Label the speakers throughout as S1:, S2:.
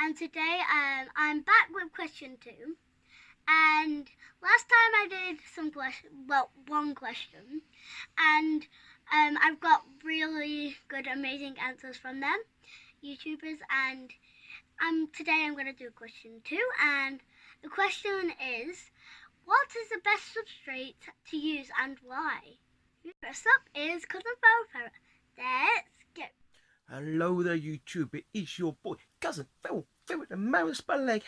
S1: and today I'm back with question 2. And last time I did one question, and I've got really good, amazing answers from them, YouTubers, and today I'm going to do question 2, and the question is, what is the best substrate to use and why? First up is Kuzzen Ferret. Let's go.
S2: Hello there, YouTube. It is your boy, Kuzzen Ferret, the mouse by leg,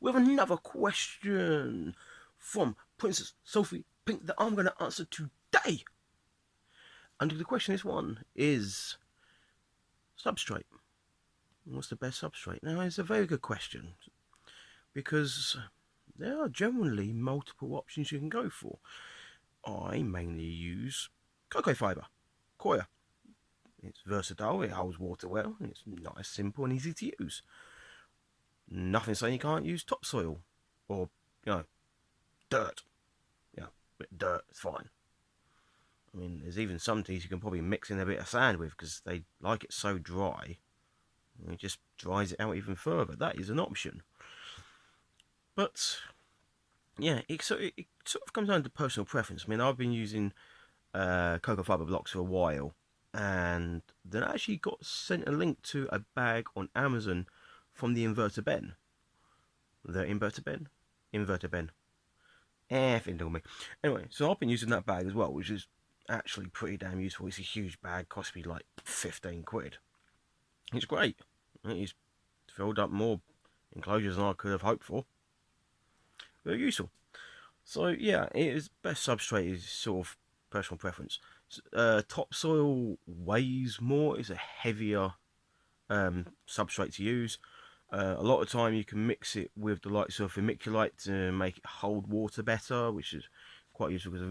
S2: with another question from Princess Sophie Pink that I'm going to answer today. And the question this one is substrate. What's the best substrate? Now, it's a very good question because there are generally multiple options you can go for. I mainly use cocoa fibre, coir. It's versatile, it holds water well, and it's nice, simple and easy to use. Nothing saying you can't use topsoil or, dirt. But dirt is fine. I mean, there's even some teas you can probably mix in a bit of sand with because they like it so dry. It just dries it out even further. That is an option. But, yeah, it sort of comes down to personal preference. I mean, I've been using cocoa fibre blocks for a while, and then I actually got sent a link to a bag on Amazon from the Invertabarian. Invertabarian. Think me. Anyway, so I've been using that bag as well, which is actually pretty damn useful. It's a huge bag, cost me like 15 quid. It's great. It's filled up more enclosures than I could have hoped for. Very useful. So yeah, it is best substrate is sort of personal preference. Topsoil weighs more, it's a heavier substrate to use. A lot of time you can mix it with the likes of vermiculite to make it hold water better, which is quite useful because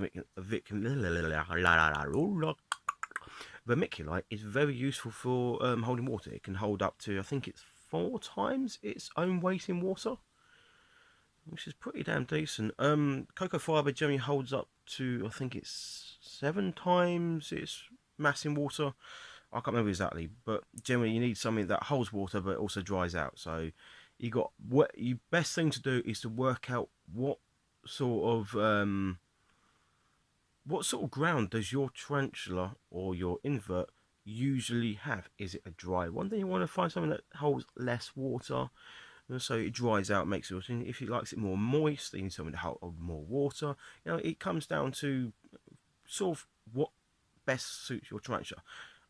S2: vermiculite is very useful for holding water. It can hold up to, I think it's 4 times its own weight in water, which is pretty damn decent. Cocoa fibre generally holds up to, I think it's 7 times its mass in water. I can't remember exactly, but generally you need something that holds water but also dries out. So you best thing to do is to work out what sort of ground does your tarantula or your invert usually have. Is it a dry one? Then you want to find something that holds less water, so it dries out, makes it. If it likes it more moist, then you need something to hold more water. It comes down to sort of what best suits your tarantula.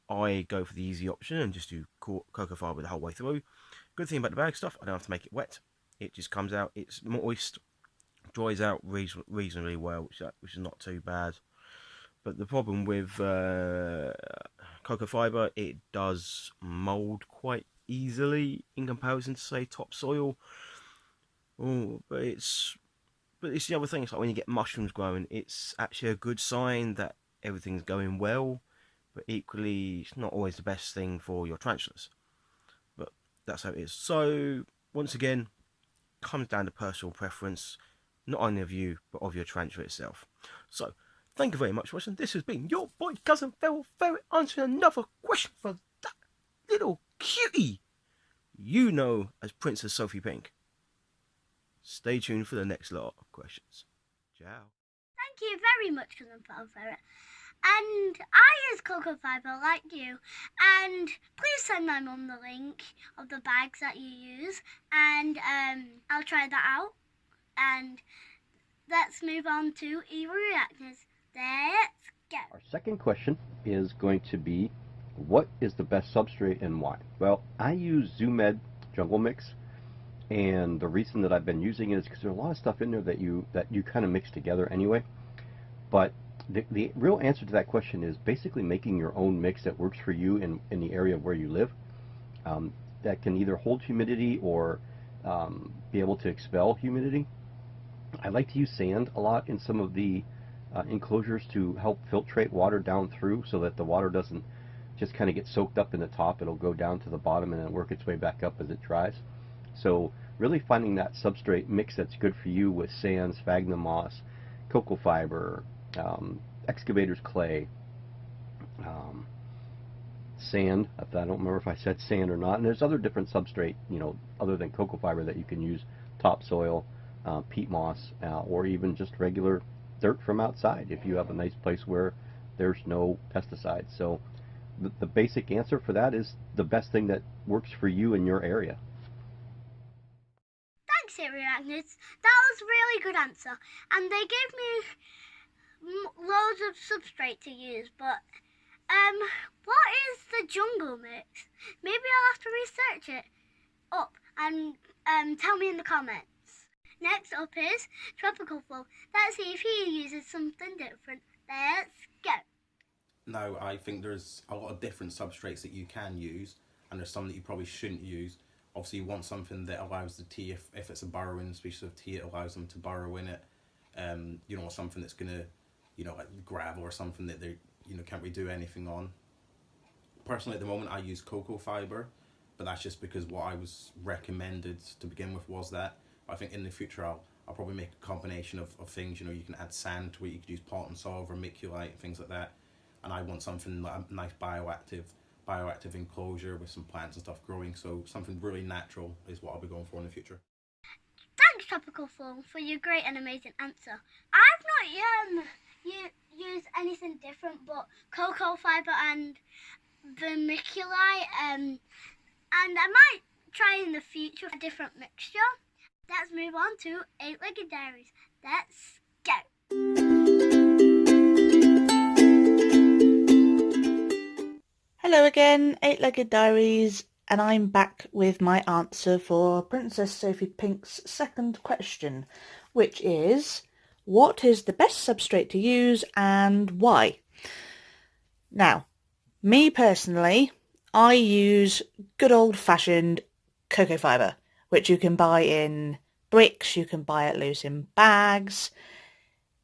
S2: I go for the easy option and just do cocoa fibre the whole way through. Good thing about the bag stuff, I don't have to make it wet. It just comes out, it's moist, dries out reasonably well, which is not too bad. But the problem with cocoa fibre, it does mould quite easily in comparison to, say, topsoil. But it's the other thing. It's like when you get mushrooms growing, it's actually a good sign that everything's going well. But equally, it's not always the best thing for your tarantulas. But that's how it is. So, once again, comes down to personal preference, not only of you, but of your tarantula itself. So, thank you very much for watching. This has been your boy, Kuzzen Ferret, answering another question for that little cutie you know as Princess Sophie Pink. Stay tuned for the next lot of questions. Ciao.
S1: Thank you very much, Kuzzen Ferret. And I use cocoa fibre like you, and please send my mum the link of the bags that you use, and I'll try that out. And let's move on to evil reactors. Let's go.
S3: Our second question is going to be, what is the best substrate and why? Well, I use ZooMed Jungle Mix, and the reason that I've been using it is because there's a lot of stuff in there that you kind of mix together anyway. But the real answer to that question is basically making your own mix that works for you in the area where you live, that can either hold humidity or be able to expel humidity. I like to use sand a lot in some of the enclosures to help filtrate water down through so that the water doesn't just kind of get soaked up in the top. It'll go down to the bottom and then work its way back up as it dries. So really finding that substrate mix that's good for you with sand, sphagnum moss, cocoa fiber, excavator's clay, sand. I don't remember if I said sand or not. And there's other different substrate, other than cocoa fiber that you can use, topsoil, peat moss, or even just regular dirt from outside if you have a nice place where there's no pesticides. So the basic answer for that is the best thing that works for you in your area.
S1: Thanks, Harry Agnes. That was a really good answer. And they gave me loads of substrate to use, but what is the jungle mix? Maybe I'll have to research it up and tell me in the comments. Next up is Tropicalful. Let's see if he uses something different. Let's go.
S2: Now, I think there's a lot of different substrates that you can use, and there's some that you probably shouldn't use. Obviously, you want something that allows the tea, if it's a burrowing species of tea, it allows them to burrow in it. You don't want something that's going to, like gravel or something that they, can't really do anything on. Personally, at the moment, I use cocoa fiber, but that's just because what I was recommended to begin with was that. I think in the future, I'll probably make a combination of things. You can add sand to it, you could use pot and soil, vermiculite, things like that. And I want something like a nice bioactive enclosure with some plants and stuff growing. So something really natural is what I'll be going for in the future.
S1: Thanks, Tropicalful, for your great and amazing answer. I've not used anything different but cocoa fibre and vermiculite, and I might try in the future a different mixture. Let's move on to 8-legged diaries. Let's go.
S4: Hello again, 8-legged diaries, and I'm back with my answer for Princess Sophie Pink's second question, which is, what is the best substrate to use and why? Now, me personally, I use good old-fashioned cocoa fibre, which you can buy in bricks, you can buy it loose in bags.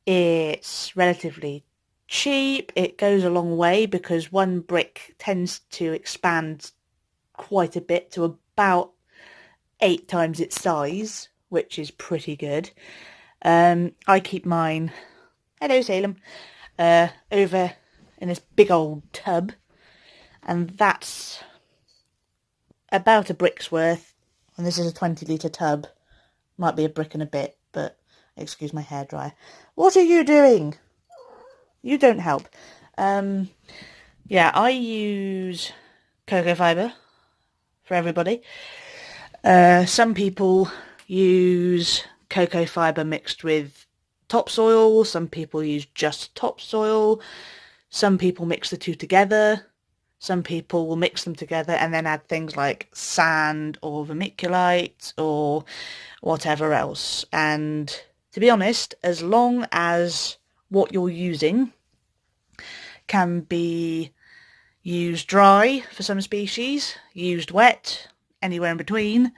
S4: It's relatively cheap. It goes a long way because one brick tends to expand quite a bit to about 8 times its size, which is pretty good. I keep mine, hello Salem, over in this big old tub, and that's about a brick's worth. And this is a 20-litre tub. Might be a brick and a bit, but excuse my hairdryer. What are you doing? You don't help. Yeah, I use cocoa fibre for everybody. Some people use cocoa fibre mixed with topsoil. Some people use just topsoil. Some people mix the two together. Some people will mix them together and then add things like sand or vermiculite or whatever else. And to be honest, as long as what you're using can be used dry for some species, used wet, anywhere in between,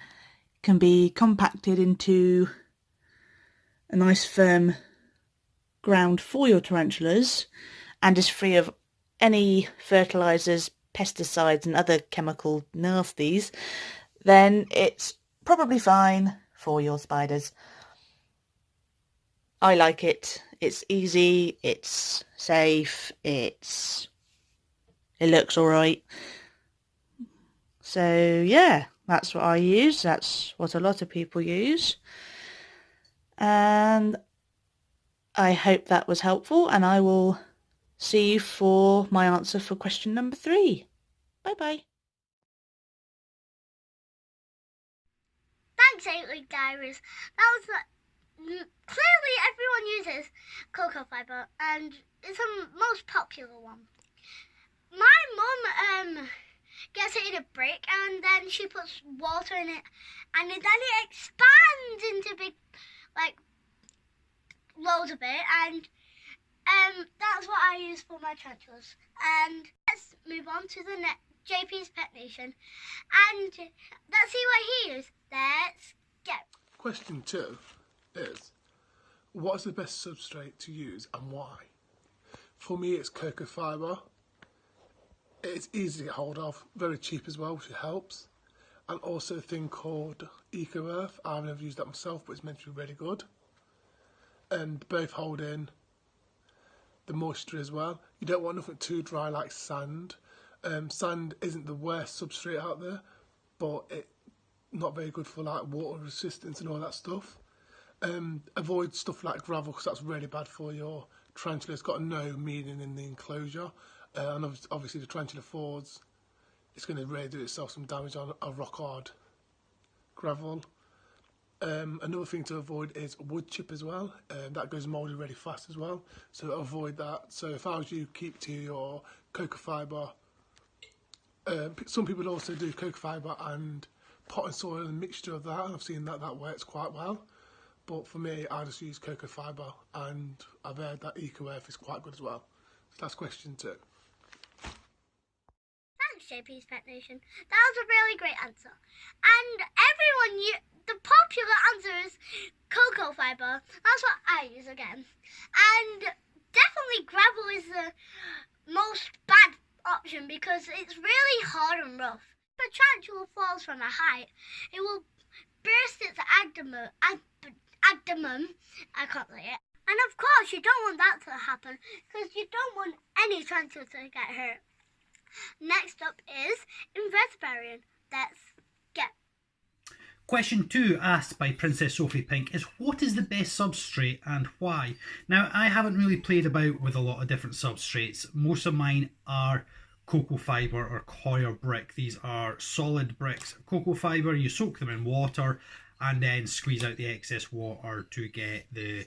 S4: can be compacted into a nice firm ground for your tarantulas and is free of any fertilisers, pesticides and other chemical nasties, then it's probably fine for your spiders. I like it. It's easy, it's safe, it looks alright. So yeah, that's what I use. That's what a lot of people use. And I hope that was helpful, and I will see you for my answer for question number 3. Bye-bye.
S1: Thanks, 8-legged diaries. That was clearly everyone uses cocoa fibre, and it's the most popular one. My mum gets it in a brick, and then she puts water in it, and then it expands into big, loads of it, and that's what I use for my tarantulas. And let's move on to the next JP's Pet Nation, and let's see what he used. Let's go.
S5: Question 2 is, what is the best substrate to use and why? For me, it's cocoa fibre. It's easy to get hold of, very cheap as well, which helps. And also a thing called Eco Earth. I've never used that myself, but it's meant to be really good. And both hold in the moisture as well. You don't want nothing too dry like sand. Sand isn't the worst substrate out there, but it's not very good for like water resistance and all that stuff. Avoid stuff like gravel because that's really bad for your tarantula. It's got no meaning in the enclosure, and obviously the tarantula falls, it's going to really do itself some damage on a rock hard gravel. Another thing to avoid is wood chip as well. That goes mouldy really fast as well, so avoid that. So if I was you, keep to your cocoa fibre. Some people also do cocoa fibre and potting soil and mixture of that, and I've seen that works quite well. But for me, I just use cocoa fibre, and I've heard that Eco Earth is quite good as well. So that's question 2.
S1: Thanks, JP's Pet Nation. That was a really great answer. And everyone, the popular answer is cocoa fibre. That's what I use again. And definitely gravel is the most bad option because it's really hard and rough. If a tarantula falls from a height, it will burst its abdomen. I can't say it. And of course, you don't want that to happen because you don't want any tarantula to get hurt. Next up is Invertabarian. Let's get.
S6: Question 2, asked by Princess Sophie Pink, is what is the best substrate and why? Now, I haven't really played about with a lot of different substrates. Most of mine are cocoa fibre or coir brick. These are solid bricks. Cocoa fibre, you soak them in water and then squeeze out the excess water to get the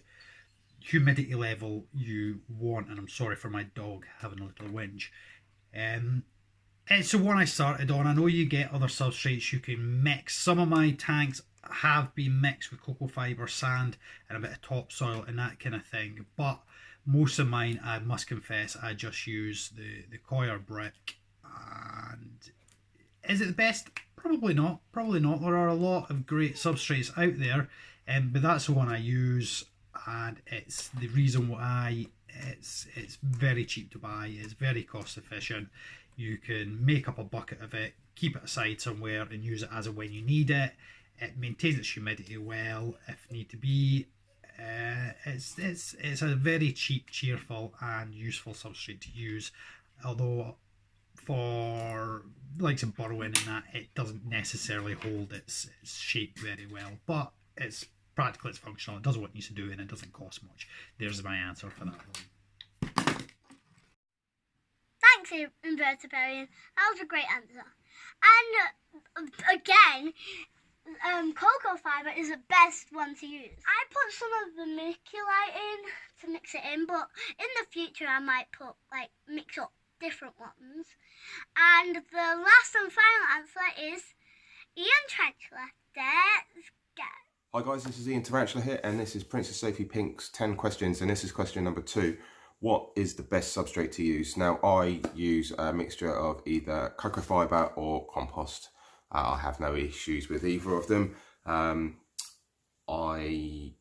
S6: humidity level you want. And I'm sorry for my dog having a little whinge. It's the one I started on. I know you get other substrates you can mix. Some of my tanks have been mixed with cocoa fibre, sand and a bit of topsoil and that kind of thing. But most of mine, I must confess, I just use the coir brick. And is it the best? Probably not. Probably not. There are a lot of great substrates out there, but that's the one I use, and it's the reason why it's very cheap to buy. It's very cost efficient. You can make up a bucket of it, keep it aside somewhere, and use it as and when you need it. It maintains its humidity well if need to be. It's a very cheap, cheerful, and useful substrate to use. Although for likes of burrowing and that, it doesn't necessarily hold its shape very well, but it's practical, it's functional, it does what it needs to do, and it doesn't cost much. There's my answer for that one.
S1: Thanks, Invertabarian. That was a great answer. And again, cocoa fibre is the best one to use. I put some of the vermiculite in to mix it in, but in the future I might mix up different ones. And the last and final answer is Ian Tarantula. Let's go.
S2: Hi guys, this is Ian Tarantula here, and this is Princess Sophie Pink's 10 questions, and this is question number 2. What is the best substrate to use? Now, I use a mixture of either cocoa fibre or compost. I have no issues with either of them. I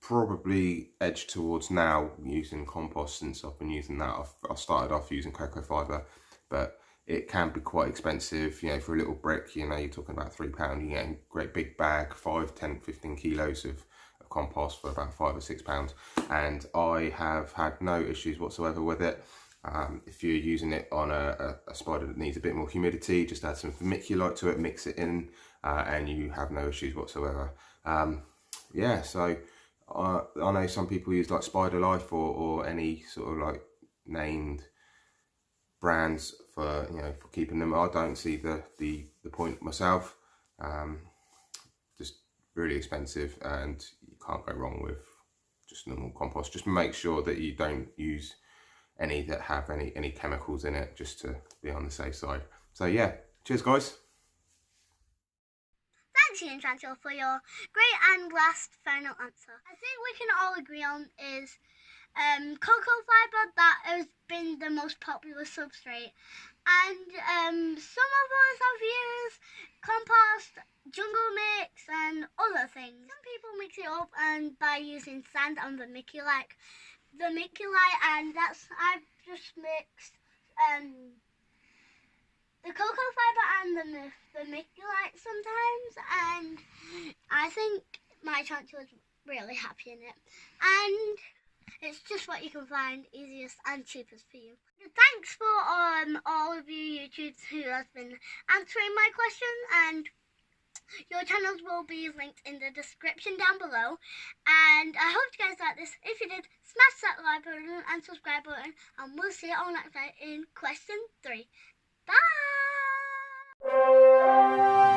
S2: probably edge towards now using compost since I've been using that. I started off using cocoa fibre, but it can be quite expensive, you know, for a little brick. You know, you're talking about £3, you get a great big bag, 5, 10, 15 kilos of compost for about £5 or £6, and I have had no issues whatsoever with it. If you're using it on a spider that needs a bit more humidity, just add some vermiculite to it, mix it in, and you have no issues whatsoever. Yeah, so I know some people use like Spider Life or any sort of like named brands for, you know, for keeping them. I don't see the point myself. Just really expensive, and you can't go wrong with just normal compost. Just make sure that you don't use any that have any chemicals in it, just to be on the safe side. So yeah, cheers guys.
S1: Thanks, Ian Tarantula, for your great and last final answer. I think we can all agree on is cocoa fibre. That has been the most popular substrate, and some of us have used compost, jungle mix and other things. Some people mix it up and by using sand and vermiculite, and I've just mixed the cocoa fibre and the vermiculite sometimes, and I think my tarantula's really happy in it. And It's just what you can find easiest and cheapest for you. Thanks for all of you YouTubers who have been answering my questions, and your channels will be linked in the description down below. And I hope you guys like this. If you did, smash that like button and subscribe button, and we'll see you all next time in question 3. Bye!